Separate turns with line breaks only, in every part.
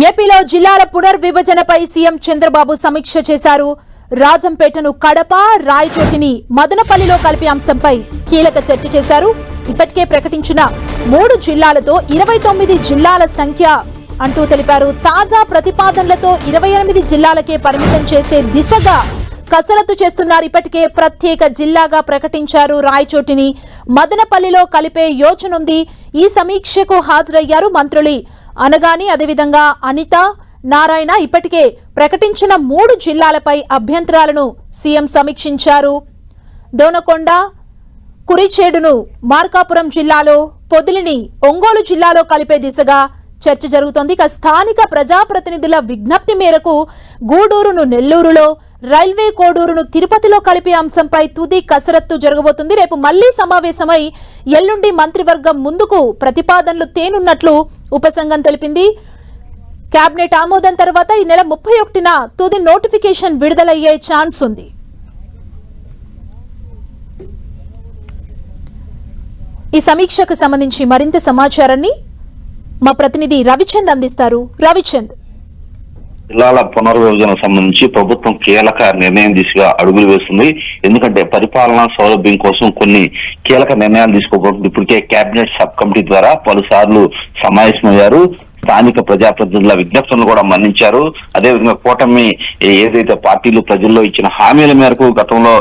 ఏపీలో జిల్లాల పునర్విభజనపై సీఎం చంద్రబాబు సమీక్ష చేశారు. రాజంపేటను కడప, రాయచోటిని మదనపల్లిలో కలిపే అంశంపై కీలక చర్చ చేశారు. ఇప్పటికే ప్రకటించిన 3 జిల్లాలతో 29 జిల్లాల సంఖ్య అంటూ తెలిపారు. తాజా ప్రతిపాదనలతో 28 జిల్లాలకే పరిమితం చేసే దిశగా కసరత్తు చేస్తున్నారు. ఇప్పటికే ప్రత్యేక జిల్లాగా ప్రకటించారు. రాయచోటిని మదనపల్లిలో కలిపే యోచనుంది. ఈ సమీక్షకు హాజరయ్యారు మంత్రులు అనగాని, అదేవిధంగా అనిత, నారాయణ. ఇప్పటికే ప్రకటించిన 3 జిల్లాలపై అభ్యంతరాలను సీఎం సమీక్షించారు. దోనకొండ, కురిచేడును మార్కాపురం జిల్లాలో, పొదిలిని ఒంగోలు జిల్లాలో కలిపే దిశగా చర్చ జరుగుతోంది. ఇక స్థానిక ప్రజాప్రతినిధుల విజ్ఞప్తి మేరకు గూడూరును నెల్లూరులో, రైల్వే కోడూరును తిరుపతిలో కలిపే అంశంపై తుది కసరత్తు జరగబోతుంది. రేపు మళ్లీ సమావేశమై ఎల్లుండి మంత్రివర్గం ముందుకు ప్రతిపాదనలు తేనున్నట్లు ఉపసంఘం తెలిపింది. కేబినెట్ ఆమోదం తర్వాత ఈ నెల 31న తుది నోటిఫికేషన్ విడుదలయ్యే ఛాన్స్ ఉంది. ఈ సమీక్షకు సంబంధించి మరింత సమాచారాన్ని మా ప్రతినిధి రవిచంద్ అందిస్తారు. రవిచంద్,
జిల్లాల పునర్విభజన సంబంధించి ప్రభుత్వం కీలక నిర్ణయం దిశగా అడుగులు వేస్తుంది. ఎందుకంటే పరిపాలనా సౌలభ్యం కోసం కొన్ని కీలక నిర్ణయాలు తీసుకోబోతుంది. ఇప్పటికే కేబినెట్ సబ్ కమిటీ ద్వారా పలుసార్లు సమావేశమయ్యారు. స్థానిక ప్రజాప్రతినిధుల విజ్ఞప్తులను కూడా మన్నించారు. అదేవిధంగా కూటమి ఏదైతే పార్టీలు ప్రజల్లో ఇచ్చిన హామీల మేరకు గతంలో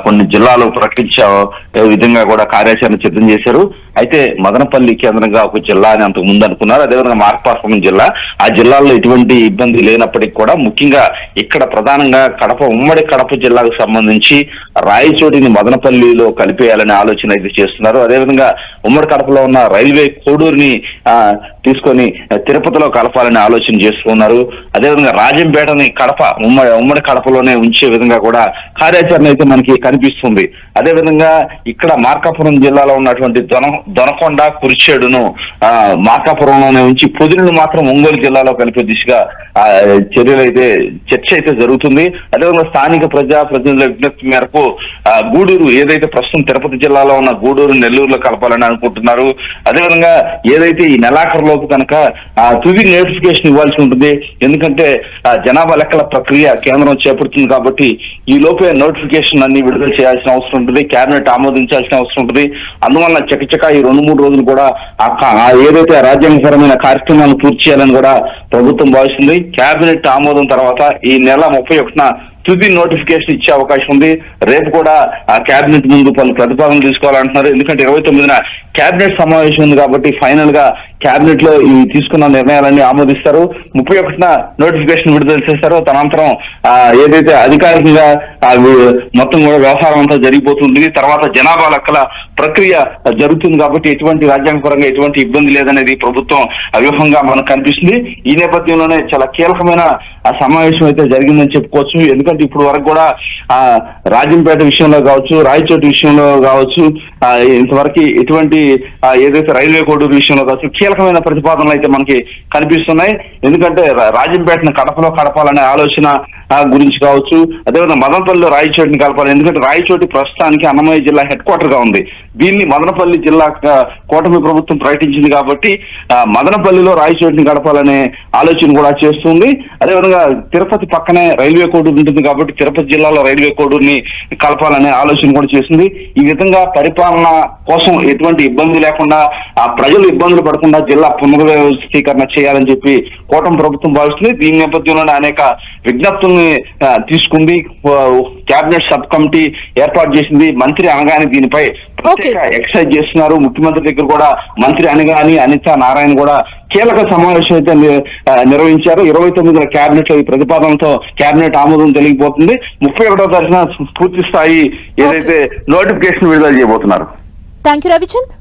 కొన్ని జిల్లాలు ప్రకటించే విధంగా కూడా కార్యాచరణ సిద్ధం చేశారు. అయితే మదనపల్లి కేంద్రంగా ఒక జిల్లా అని అంతకు ముందు అనుకున్నారు. అదేవిధంగా మార్కాపురం జిల్లా, ఆ జిల్లాలో ఎటువంటి ఇబ్బంది లేనప్పటికీ కూడా ముఖ్యంగా ఇక్కడ ప్రధానంగా కడప, ఉమ్మడి కడప జిల్లాకు సంబంధించి రాయచోటిని మదనపల్లిలో కలిపేయాలనే ఆలోచన అయితే చేస్తున్నారు. అదేవిధంగా ఉమ్మడి కడపలో ఉన్న రైల్వే కోడూరుని తీసుకొని తిరుపతిలో కలపాలని ఆలోచన చేస్తున్నారు. అదేవిధంగా రాజంపేటని కడప, ఉమ్మడి కడపలోనే ఉంచే విధంగా కూడా కార్యాచరణ అయితే మనకి కనిపిస్తుంది. అదేవిధంగా ఇక్కడ మార్కాపురం జిల్లాలో ఉన్నటువంటి దొనకొండ, కురిచేడును మార్కాపురంలోనే ఉంచి పొదిలిని మాత్రం ఒంగోలు జిల్లాలో కలిపే దిశగా చర్చ అయితే జరుగుతుంది. అదేవిధంగా స్థానిక ప్రజాప్రతినిధుల విజ్ఞప్తి మేరకు గూడూరు, ఏదైతే ప్రస్తుతం తిరుపతి జిల్లాలో ఉన్న గూడూరు నెల్లూరులో కలపాలని అనుకుంటున్నారు. అదేవిధంగా ఏదైతే ఈ నెలాఖరులోపు కనుక తుది నోటిఫికేషన్ ఇవ్వాల్సి ఉంటుంది. ఎందుకంటే జనాభా లెక్కల ప్రక్రియ కేంద్రం చేపడుతుంది కాబట్టి ఈ లోపే నోటిఫికేషన్ అన్ని విడుదల చేయాల్సిన అవసరం ఉంటుంది. కేబినెట్ ఆమోదించాల్సిన అవసరం ఉంటుంది. అందువల్ల చకచక ఈ 2-3 రోజులు కూడా ఏదైతే రాజ్యాంగపరమైన కార్యక్రమాలను పూర్తి చేయాలని కూడా ప్రభుత్వం భావిస్తుంది. కేబినెట్ ఆమోదం తర్వాత ఈ నెల 31న తుది నోటిఫికేషన్ ఇచ్చే అవకాశం ఉంది. రేపు కూడా ఆ కేబినెట్ ముందు పలు ప్రతిపాదనలు తీసుకోవాలంటున్నారు. ఎందుకంటే 29న కేబినెట్ సమావేశం ఉంది కాబట్టి ఫైనల్ గా కేబినెట్ లో ఈ తీసుకున్న నిర్ణయాలన్నీ ఆమోదిస్తారు. 31న నోటిఫికేషన్ విడుదల చేస్తారు. తనంతరం ఏదైతే అధికారికంగా మొత్తం కూడా వ్యవహారం అంతా జరిగిపోతుంది. తర్వాత జనాభా లెక్కల ప్రక్రియ జరుగుతుంది కాబట్టి ఎటువంటి రాజ్యాంగపరంగా ఎటువంటి ఇబ్బంది లేదనేది ప్రభుత్వం వ్యూహంగా మనకు కనిపిస్తుంది. ఈ నేపథ్యంలోనే చాలా కీలకమైన సమావేశం అయితే జరిగిందని చెప్పుకోవచ్చు. ఎందుకంటే ఇప్పుడు వరకు కూడా రాజంపేట విషయంలో కావచ్చు, రాయచోటి విషయంలో కావచ్చు, ఇంతవరకు ఎటువంటి ఏదైతే రైల్వే కోడూరు విషయంలో కావచ్చు కీలకమైన ప్రతిపాదనలు అయితే మనకి కనిపిస్తున్నాయి. ఎందుకంటే రాజంపేటను కడపలో కలపాలనే ఆలోచన గురించి కావచ్చు, అదేవిధంగా మదనపల్లిలో రాయచోటిని కలపాలి. ఎందుకంటే రాయచోటి ప్రస్తుతానికి అన్నమయ్య జిల్లా హెడ్ క్వార్టర్ గా ఉంది. దీన్ని మదనపల్లి జిల్లా కూటమి ప్రభుత్వం ప్రకటించింది కాబట్టి మదనపల్లిలో రాయచోటిని కలపాలనే ఆలోచన కూడా చేస్తుంది. అదేవిధంగా తిరుపతి పక్కనే రైల్వే కోడూరు ఉంటుంది కాబట్టి తిరుపతి జిల్లాలో రైల్వే కోడూరుని కలపాలనే ఆలోచన కూడా చేస్తుంది. ఈ విధంగా పరిపాలన కోసం ఎటువంటి ఇబ్బంది లేకుండా ప్రజలు ఇబ్బందులు పడకుండా జిల్లా పునర్వ్యవస్థీకరణ చేయాలని చెప్పి కూటమి ప్రభుత్వం భావిస్తుంది. దీని నేపథ్యంలోనే అనేక విజ్ఞప్తుల్ని తీసుకుంది. కేబినెట్ సబ్ కమిటీ ఏర్పాటు చేసింది. మంత్రి అనగానే దీనిపై ప్రత్యేక ఎక్సైజ్ చేస్తున్నారు. ముఖ్యమంత్రి దగ్గర కూడా మంత్రి అనగాని, అనిత, నారాయణ కూడా కీలక సమావేశం అయితే నిర్వహించారు. 29న కేబినెట్ లో ఈ ప్రతిపాదనతో కేబినెట్ ఆమోదం జరిగిపోతుంది. 31వ తారీఖున పూర్తి స్థాయి ఏదైతే నోటిఫికేషన్ విడుదల చేయబోతున్నారు.
థాంక్యూ రవిచంద్.